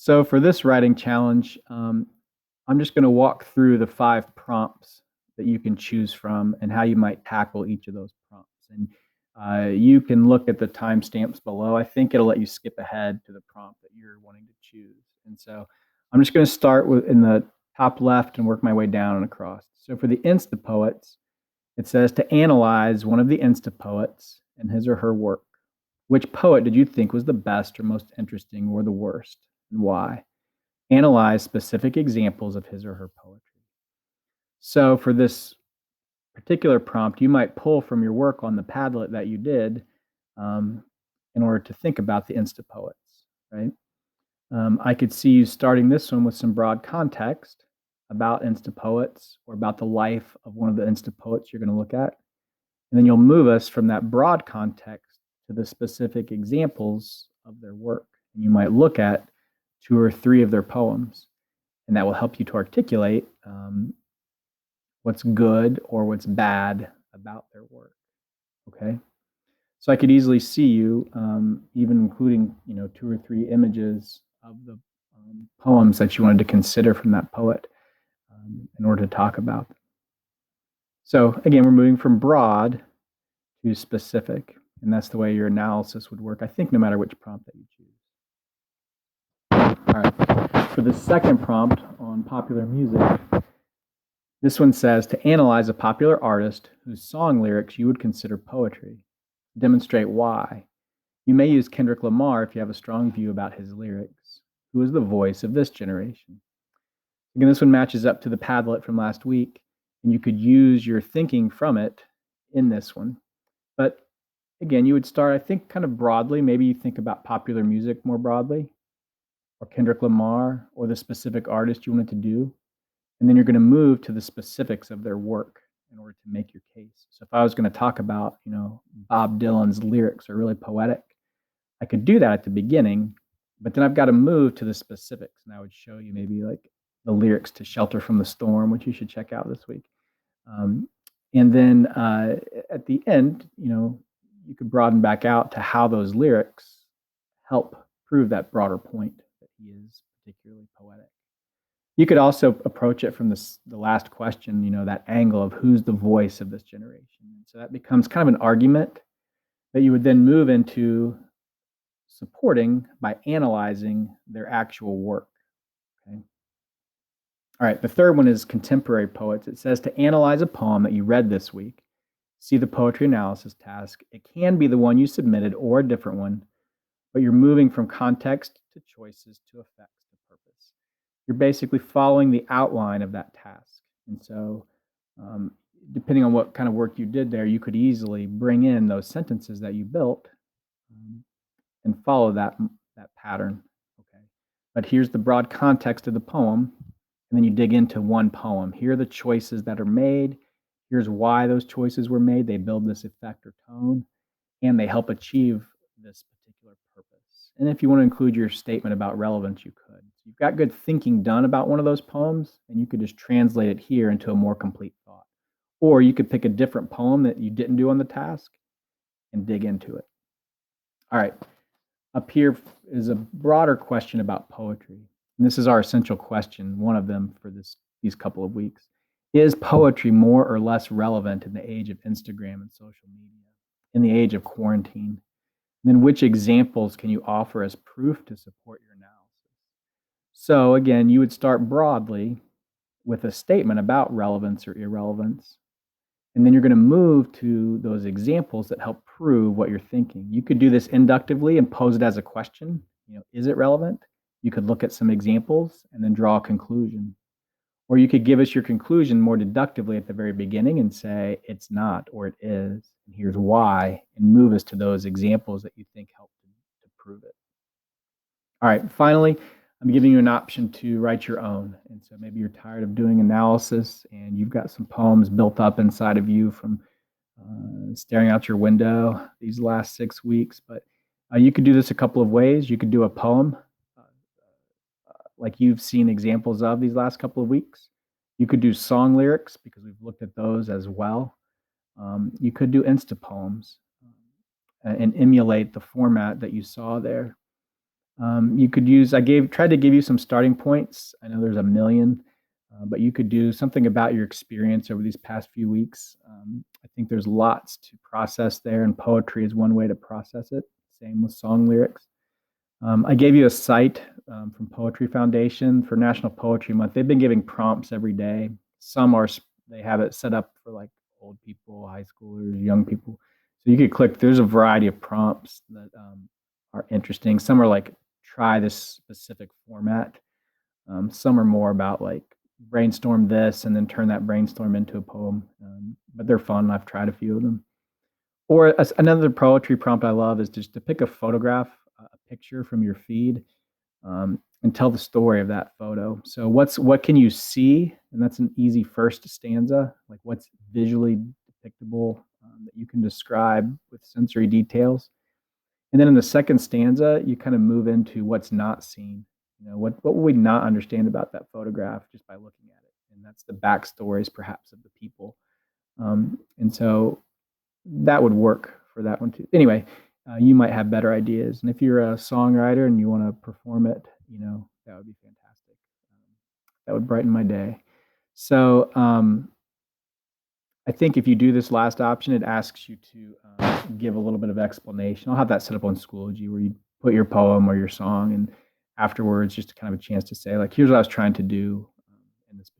So for this writing challenge, I'm just going to walk through the 5 prompts that you can choose from and how you might tackle each of those prompts. And you can look at the timestamps below. I think it'll let you skip ahead to the prompt that you're wanting to choose. And so I'm just going to start with in the top left and work my way down and across. So for the Insta-poets, it says to analyze one of the Insta-poets and his or her work. Which poet did you think was the best or most interesting or the worst, and why? Analyze specific examples of his or her poetry. So for this particular prompt, you might pull from your work on the Padlet that you did in order to think about the Insta-poets, right? I could see you starting this one with some broad context about Insta-poets or about the life of one of the Insta-poets you're going to look at. And then you'll move us from that broad context to the specific examples of their work. And you might look at 2 or 3 of their poems, and that will help you to articulate what's good or what's bad about their work. Okay, so I could easily see you, even including 2 or 3 images of the poems that you wanted to consider from that poet in order to talk about them. So again, we're moving from broad to specific, and that's the way your analysis would work, I think, no matter which prompt that you choose. All right, for the second prompt on popular music, this one says to analyze a popular artist whose song lyrics you would consider poetry. Demonstrate why. You may use Kendrick Lamar if you have a strong view about his lyrics. Who is the voice of this generation? Again, this one matches up to the Padlet from last week, and you could use your thinking from it in this one. But again, you would start, I think, kind of broadly. Maybe you think about popular music more broadly, or Kendrick Lamar, or the specific artist you wanted to do. And then you're going to move to the specifics of their work in order to make your case. So if I was going to talk about, Bob Dylan's lyrics are really poetic, I could do that at the beginning, but then I've got to move to the specifics. And I would show you maybe like the lyrics to Shelter from the Storm, which you should check out this week. And then at the end, you could broaden back out to how those lyrics help prove that broader point that he is particularly poetic. You could also approach it from the last question, that angle of who's the voice of this generation. So that becomes kind of an argument that you would then move into supporting by analyzing their actual work. Okay. All right, the third one is contemporary poets. It says to analyze a poem that you read this week. See the poetry analysis task. It can be the one you submitted or a different one, but you're moving from context to choices to effects to purpose. You're basically following the outline of that task. And so depending on what kind of work you did there, you could easily bring in those sentences that you built and follow that pattern. Okay. But here's the broad context of the poem, and then you dig into one poem. Here are the choices that are made. Here's why those choices were made. They build this effect or tone, and they help achieve this particular purpose. And if you want to include your statement about relevance, you could. So you've got good thinking done about one of those poems, and you could just translate it here into a more complete thought. Or you could pick a different poem that you didn't do on the task and dig into it. All right. Up here is a broader question about poetry. And this is our essential question, one of them for these couple of weeks. Is poetry more or less relevant in the age of Instagram and social media, in the age of quarantine? And then which examples can you offer as proof to support your analysis? So again, you would start broadly with a statement about relevance or irrelevance. And then you're going to move to those examples that help prove what you're thinking. You could do this inductively and pose it as a question. Is it relevant? You could look at some examples and then draw a conclusion. Or you could give us your conclusion more deductively at the very beginning and say, it's not, or it is, and here's why, and move us to those examples that you think help to prove it. All right, finally, I'm giving you an option to write your own. And so maybe you're tired of doing analysis and you've got some poems built up inside of you from staring out your window these last 6 weeks. But you could do this a couple of ways. You could do a poem like you've seen examples of these last couple of weeks. You could do song lyrics because we've looked at those as well. You could do Insta poems and emulate the format that you saw there. You could use, tried to give you some starting points. I know there's a million, but you could do something about your experience over these past few weeks. I think there's lots to process there, and poetry is one way to process it. Same with song lyrics. I gave you a site from Poetry Foundation for National Poetry Month. They've been giving prompts every day. Some are, they have it set up for like old people, high schoolers, young people. So you could click, there's a variety of prompts that are interesting. Some are like, try this specific format. Some are more about like, brainstorm this and then turn that brainstorm into a poem. But they're fun. I've tried a few of them. Or another poetry prompt I love is just to pick a photograph, a picture from your feed, and tell the story of that photo. So what can you see? And that's an easy first stanza. Like what's visually depictable that you can describe with sensory details. And then in the second stanza, you kind of move into what's not seen. You know, what will we not understand about that photograph just by looking at it? And that's the backstories, perhaps, of the people. And so that would work for that one too. Anyway, you might have better ideas, and if you're a songwriter and you want to perform it, that would be fantastic. That would brighten my day. So I think if you do this last option, it asks you to give a little bit of explanation. I'll have that set up on Schoology where you put your poem or your song, and afterwards, just kind of a chance to say, like, here's what I was trying to do in this